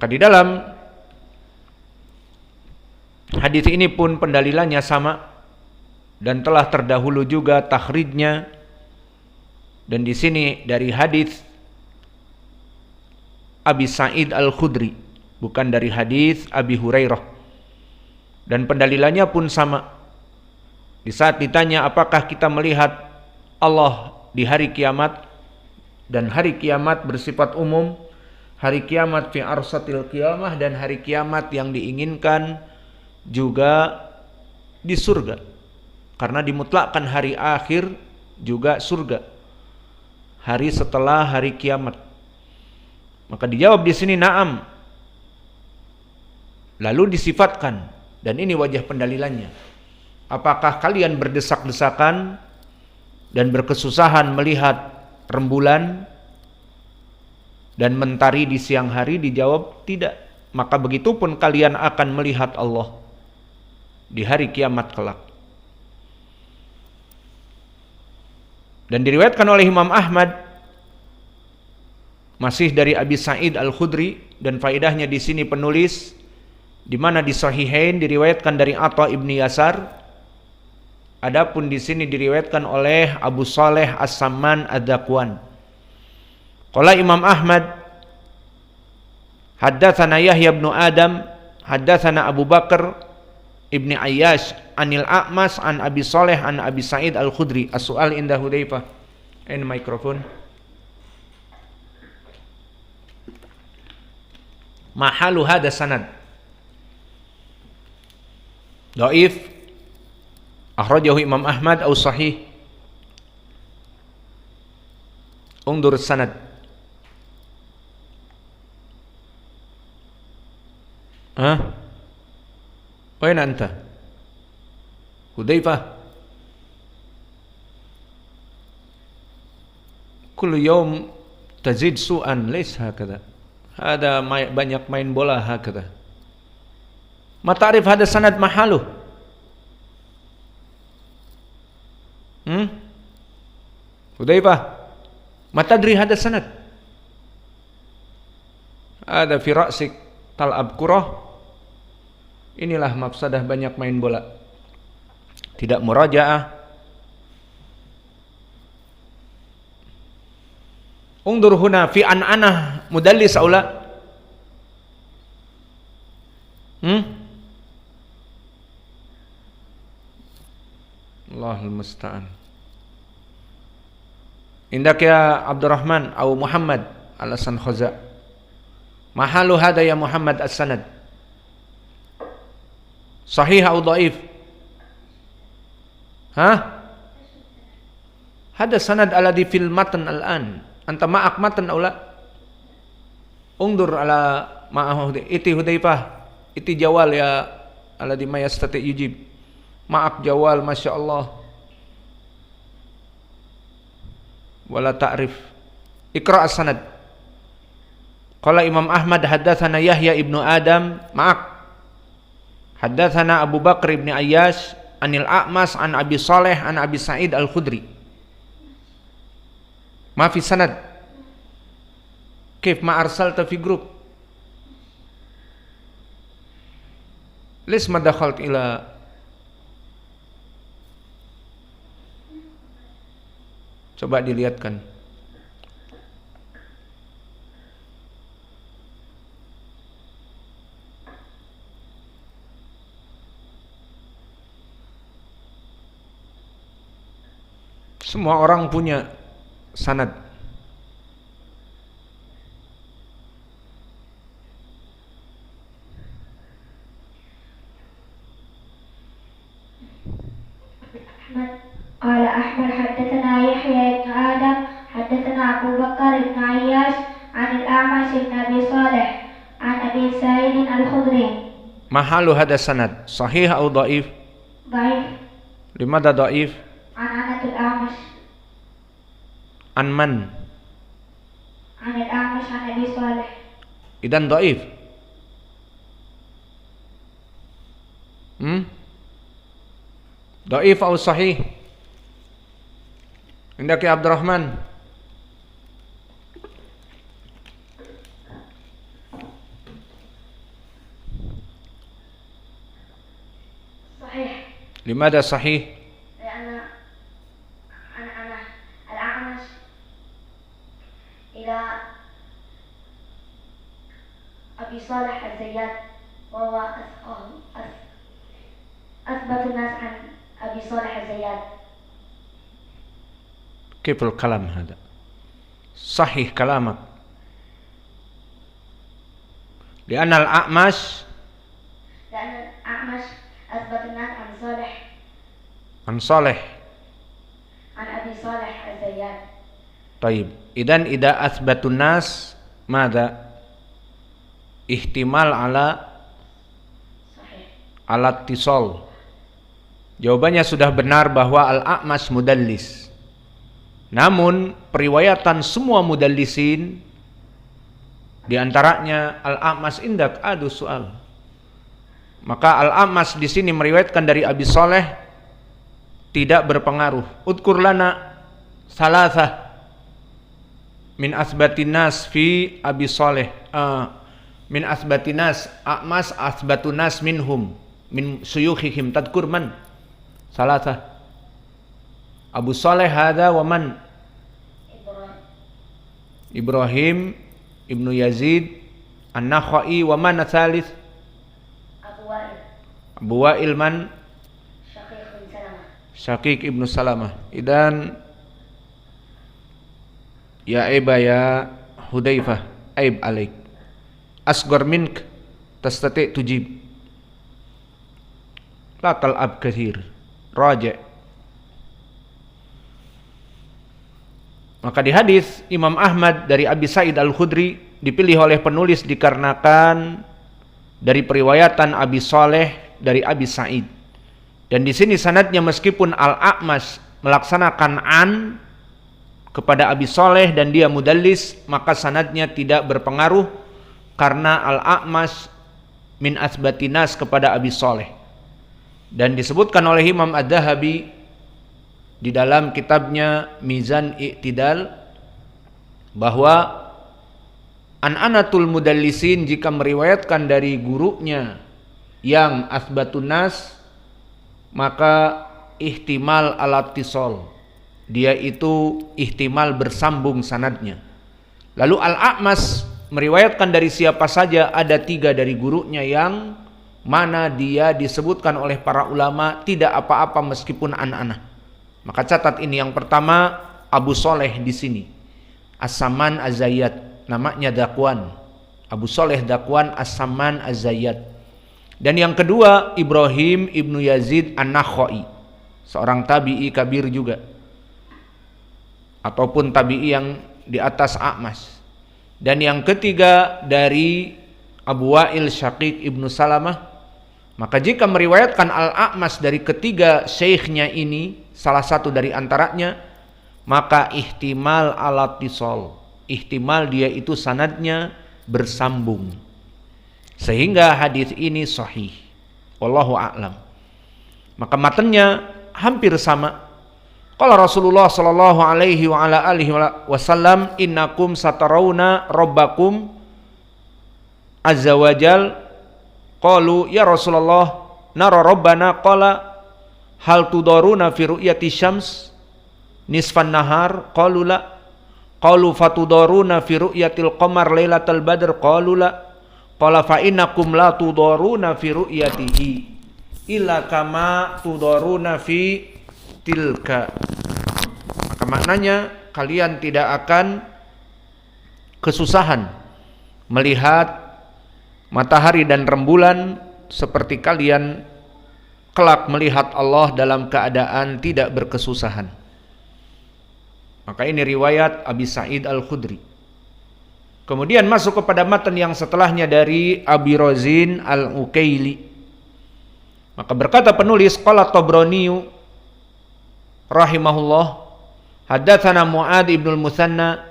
Maka di dalam hadis ini pun pendalilannya sama dan telah terdahulu juga takhrijnya. Dan di sini dari hadis Abi Sa'id Al-Khudri, bukan dari hadis Abi Hurairah. Dan pendalilannya pun sama. Di saat ditanya apakah kita melihat Allah di hari kiamat, dan hari kiamat bersifat umum, hari kiamat fi arsatil qiyamah, dan hari kiamat yang diinginkan juga di surga. Karena dimutlakkan hari akhir juga surga, hari setelah hari kiamat. Maka dijawab di sini na'am. Lalu disifatkan, dan ini wajah pendalilannya. Apakah kalian berdesak-desakan dan berkesusahan melihat rembulan dan mentari di siang hari? Dijawab tidak. Maka begitupun kalian akan melihat Allah di hari kiamat kelak. Dan diriwayatkan oleh Imam Ahmad masih dari Abi Sa'id Al-Khudri, dan faedahnya di sini penulis di mana di Sahihain diriwayatkan dari Atha ibni Yasar. Adapun di sini diriwayatkan oleh Abu Saleh As-Samman Ad-Dakwan. Qala Imam Ahmad, haddatsana Yahya bin Adam, haddatsana Abu Bakar ibni Ayyash anil A'mas an Abi Saleh an Abi Sa'id Al-Khudri. As-su'al inda Hudzaifah. In microphone. Mahalu hada sanad dhaif, akhrajahu Imam Ahmad au sahih. Undur sanad. Wain anta? Hudzaifah. Kullu yawm tazid su'an, laysa hakadha. Ada banyak main bola hakadha. Ma ta'rif hada sanad mahaluh? Hudzaifah, ma tadri hada sanad? Ada fi ra'sik tal'ab kurah. Inilah mafsadah banyak main bola. Tidak murajaah. Undur huna fi an'anah mudallis aula. Allahul musta'an. Indak ya Abdurrahman atau Muhammad alasan khaza. Mahalu hada ya Muhammad as-sanad? Sahih atau dhaif? Hada sanad alladhi fil matan al-an. Anta ma'ak matan aula? Undur ala ma'ahu iti Hudzaifah, iti jawal ya alladhi ma yastati yujib. Ma'ak jawal, Masya Allah. Wala ta'rif. Iqra' as-sanad. Qala Imam Ahmad haddatsana Yahya ibnu Adam, ma'ak. Haddatsana Abu Bakar ibni Ayyash anil A'mas an Abi Saleh an Abi Sa'id Al-Khudri. Ma fi sanad. Kif ma arsalta fi grup? Lis ma dakhalt ila. Coba dilihatkan. Semua orang punya sanad. قال أحمد حدثنا يحيى بن آدم حدثنا أبو بكر بن عياش عن الأعمش بن أبي صالح عن أبي سعيد الخدري. محل هذا السند صحيح أو ضعيف؟ ضعيف. لماذا ضعيف؟ عن أنس الأعمش. عن من؟ عن الأعمش عن أبي صالح. إذن ضعيف. ضعيف أو صحيح؟ عندك يا عبد الرحمن؟ Limada sahih? لأن الأعمش إلى أبي صالح الزيات وهو أثبت الناس عن أبي صالح الزيات. كيف الكلام هذا؟ صحيح كلامك. لأن الأعمش أثبت الناس عن صالح عن أبي صالح الزيات. طيب إذا أثبت الناس ماذا؟ ihtimal ala tisol. Jawabannya sudah benar bahwa Al-A'mash mudallis. Namun periwayatan semua mudallisin, di antaranya Al-A'mash indak adu soal. Maka Al-A'mash di sini meriwayatkan dari Abi Saleh tidak berpengaruh. Udkur lana salasah min asbatin nas fi Abi Saleh. Min asbatinas A'mas asbatunas minhum min suyukhihim tadkur man salasa Abu Saleh hada wa man Ibrahim ibnu Yazid An-Nakhai wa man thalith Abu Wa'il man Syaqiq ibnu Salamah. Idan ya Eba ya Hudzaifah aib alaik asghar mink tastati tujib la tal'ab kathir raja'. Maka di hadis Imam Ahmad dari Abi Sa'id Al-Khudri dipilih oleh penulis dikarenakan dari periwayatan Abi Saleh dari Abi Sa'id, dan di sini sanadnya meskipun Al-A'mash melaksanakan an kepada Abi Saleh dan dia mudallis, maka sanadnya tidak berpengaruh karena Al-A'mash min asbatinas kepada Abi Saleh. Dan disebutkan oleh Imam Ad-Dahabi di dalam kitabnya Mizan I'tidal bahwa an-anatul mudallisin jika meriwayatkan dari gurunya yang asbatunas maka ihtimal al-ittisal, dia itu ihtimal bersambung sanadnya. Lalu Al-A'mash meriwayatkan dari siapa saja, ada 3 dari gurunya yang mana dia disebutkan oleh para ulama tidak apa-apa meskipun an-anah. Maka catat ini, yang pertama Abu Saleh di sini As-Saman Az-Zayyat, namanya Dakwan, Abu Saleh Dakwan As-Saman Az-Zayyat. Dan yang kedua Ibrahim ibnu Yazid An-Nakhai, seorang tabi'i kabir juga, ataupun tabi'i yang di atas A'mash. Dan yang ketiga dari Abu Wa'il Syaqiq ibnu Salamah. Maka jika meriwayatkan Al-A'mash dari ketiga syekhnya ini, salah satu dari antaranya, maka ihtimal al-ittisal, ihtimal dia itu sanadnya bersambung, sehingga hadis ini sahih. Wallahu a'lam. Maka matanya hampir sama. Qala Rasulullah sallallahu alaihi wa ala alihi wasallam, innakum satarawna rabbakum azza wajal. Qalu ya Rasulullah nara rabbana, qala hal tudaruna fi ru'yati syams nisfan nahar, qalu la. Qalu fatudaruna fi ru'yatil qamar lailatal badr, qalu la. Qala fa innakum la tudaruna fi ru'yatihi illa kama tudaruna fi tilka. Maka maknanya kalian tidak akan kesusahan melihat matahari dan rembulan seperti kalian kelak melihat Allah dalam keadaan tidak berkesusahan. Maka ini riwayat Abi Sa'id Al-Khudri. Kemudian masuk kepada matan yang setelahnya dari Abi Razin Al-Ukaili. Maka berkata penulis, qala Tabrani rahimahullah, haddatsana Mu'ad ibn al-Musanna,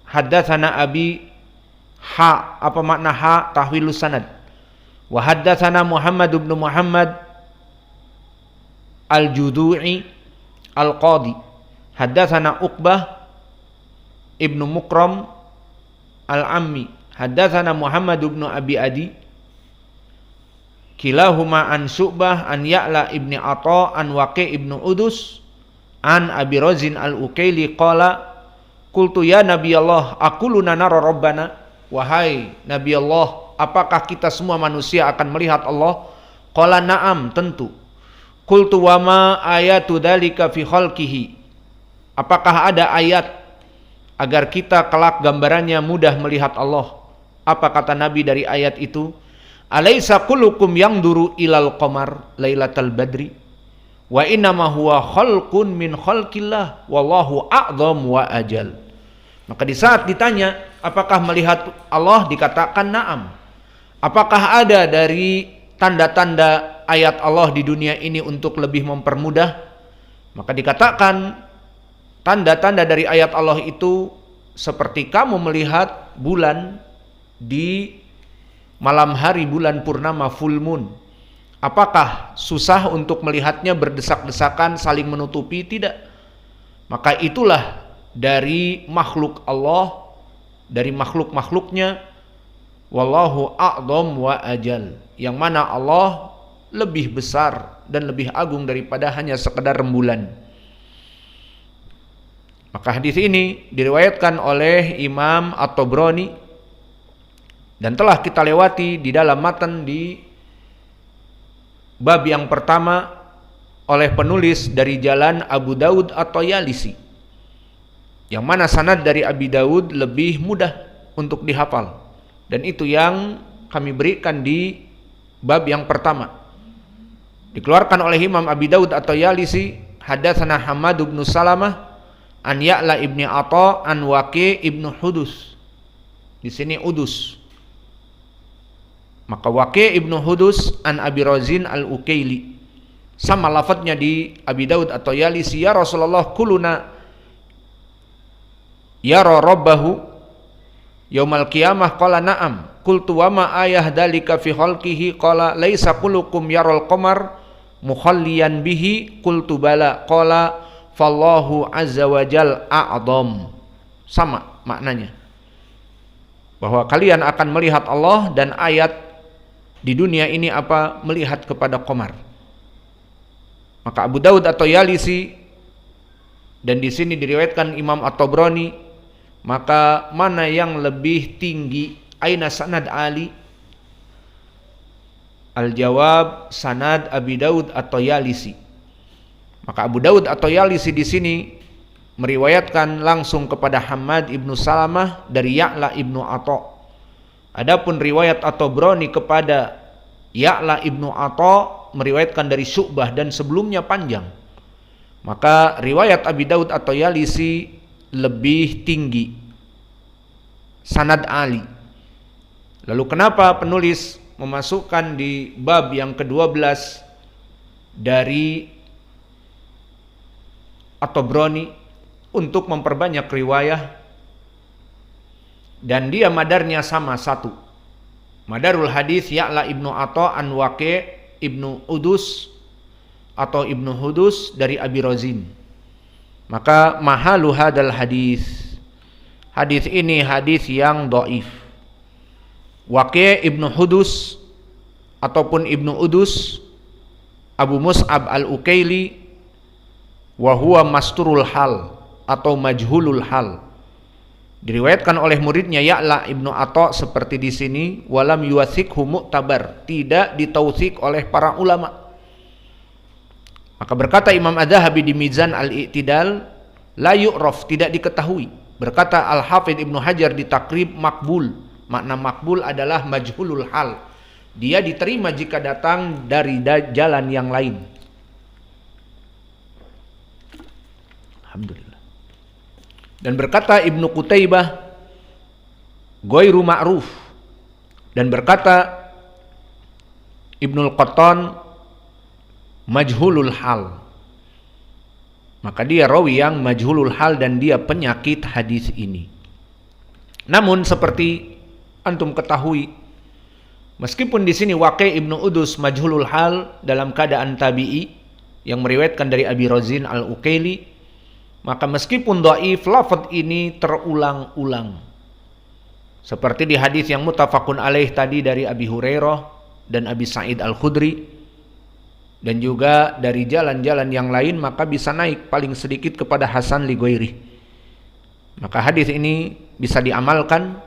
haddatsana Abi ha, apa makna ha? Tahwilus sanad. Wa haddatsana Muhammad ibn Muhammad al-Judu'i al-Qadi, haddatsana Uqbah ibn Mukram al-Ammi, haddatsana Muhammad ibn Abi Adi, kilahuma an Syu'bah an Ya'la ibni Atha an Waqi ibnu Udus an Abi Razin al-Ukaili qala qultu ya Nabi Allah aquluna nara rabbana, wahai Nabi Allah, apakah kita semua manusia akan melihat Allah? Qala na'am, tentu. Qultu wa ma ayatu dzalika fi khalqihi, apakah ada ayat agar kita kelak gambarannya mudah melihat Allah? Apa kata Nabi dari ayat itu? Alaysa kullukum yanzuru ilal qamar lailatal badri wa innama huwa khalqun min khalqillah wallahu a'zam wa ajal. Maka di saat ditanya apakah melihat Allah, dikatakan na'am. Apakah ada dari tanda-tanda ayat Allah di dunia ini untuk lebih mempermudah? Maka dikatakan tanda-tanda dari ayat Allah itu seperti kamu melihat bulan di malam hari bulan purnama full moon. Apakah susah untuk melihatnya berdesak-desakan saling menutupi? Tidak. Maka itulah dari makhluk Allah, dari makhluk-makhluknya, wallahu a'zam wa ajal, yang mana Allah lebih besar dan lebih agung daripada hanya sekedar rembulan. Maka hadis ini diriwayatkan oleh Imam At-Tabrani dan telah kita lewati di dalam matan di bab yang pertama oleh penulis dari jalan Abu Daud atau Yalisi, yang mana sanad dari Abi Daud lebih mudah untuk dihafal, dan itu yang kami berikan di bab yang pertama. Dikeluarkan oleh Imam Abi Daud atau Yalisi, hadatsana Hamad bin Salamah an Ya'la ibni Atha an Waqi ibnu Hudus. Di sini Udus. Maka Waqi ibnu Hudus an Abi Razin al-Ukaili. Sama lafadznya di Abi Daud atau Yalisi, ya Rasulullah kuluna yara rabbahu yaumal qiyamah, qala na'am. Qultu wa ma ayah dalika fi khalqihi, qala laisa kullukum yaral qamar mukhalliyan bihi, qultu bala, qala fallahu azza wa jal a'zam. Sama maknanya, bahwa kalian akan melihat Allah, dan ayat di dunia ini apa? Melihat kepada qamar. Maka Abu Daud atau Yalisi, dan di sini diriwayatkan Imam At-Tabrani, maka mana yang lebih tinggi? Aina sanad Ali? Al-jawab sanad Abi Daud atau Yalisi. Maka Abu Daud atau Yalisi di sini meriwayatkan langsung kepada Hamad ibnu Salamah dari Ya'la ibnu Atha. Adapun riwayat At-Tabrani kepada Ya'la ibnu Atha meriwayatkan dari Syu'bah dan sebelumnya panjang. Maka riwayat Abi Daud atau Yalisi lebih tinggi, sanad Ali. Lalu kenapa penulis memasukkan di bab yang ke-12 dari At-Tabrani untuk memperbanyak riwayah? Dan dia madarnya sama satu. Madarul hadis Ya'la ibnu Atha an Waqi ibnu Udus atau ibnu Hudus dari Abi Razin. Maka mahalu hadal hadis, hadis ini hadis yang dhaif. Waqi ibnu Hudus ataupun ibnu Udus Abu Mus'ab al-Ukaili, wa huwa masturul hal atau majhulul hal. Diriwayatkan oleh muridnya Ya'la ibnu Atha seperti di sini, walam yuwathikhu mu'tabar, tidak ditautsik oleh para ulama. Maka berkata Imam Az-Zahabi di Mizan al-I'tidal, la yu'raf, tidak diketahui. Berkata Al-Hafidh Ibnu Hajar di Taqrib, makbul. Makna makbul adalah majhulul hal, dia diterima jika datang dari jalan yang lain. Alhamdulillah. Dan berkata Ibnu Qutaibah, ghairu ma'ruf. Dan berkata Ibnul Qattan, majhulul hal. Maka dia rawi yang majhulul hal dan dia penyakit hadis ini. Namun seperti antum ketahui, meskipun di sini Waqi ibnu Udus majhulul hal dalam keadaan tabi'i yang meriwayatkan dari Abi Razin al-Ukaili, maka meskipun dhaif, lafaz ini terulang-ulang. Seperti di hadis yang muttafaqun alaih tadi dari Abi Hurairah dan Abi Sa'id Al-Khudri, dan juga dari jalan-jalan yang lain, maka bisa naik paling sedikit kepada Hasan li ghairi. Maka hadis ini bisa diamalkan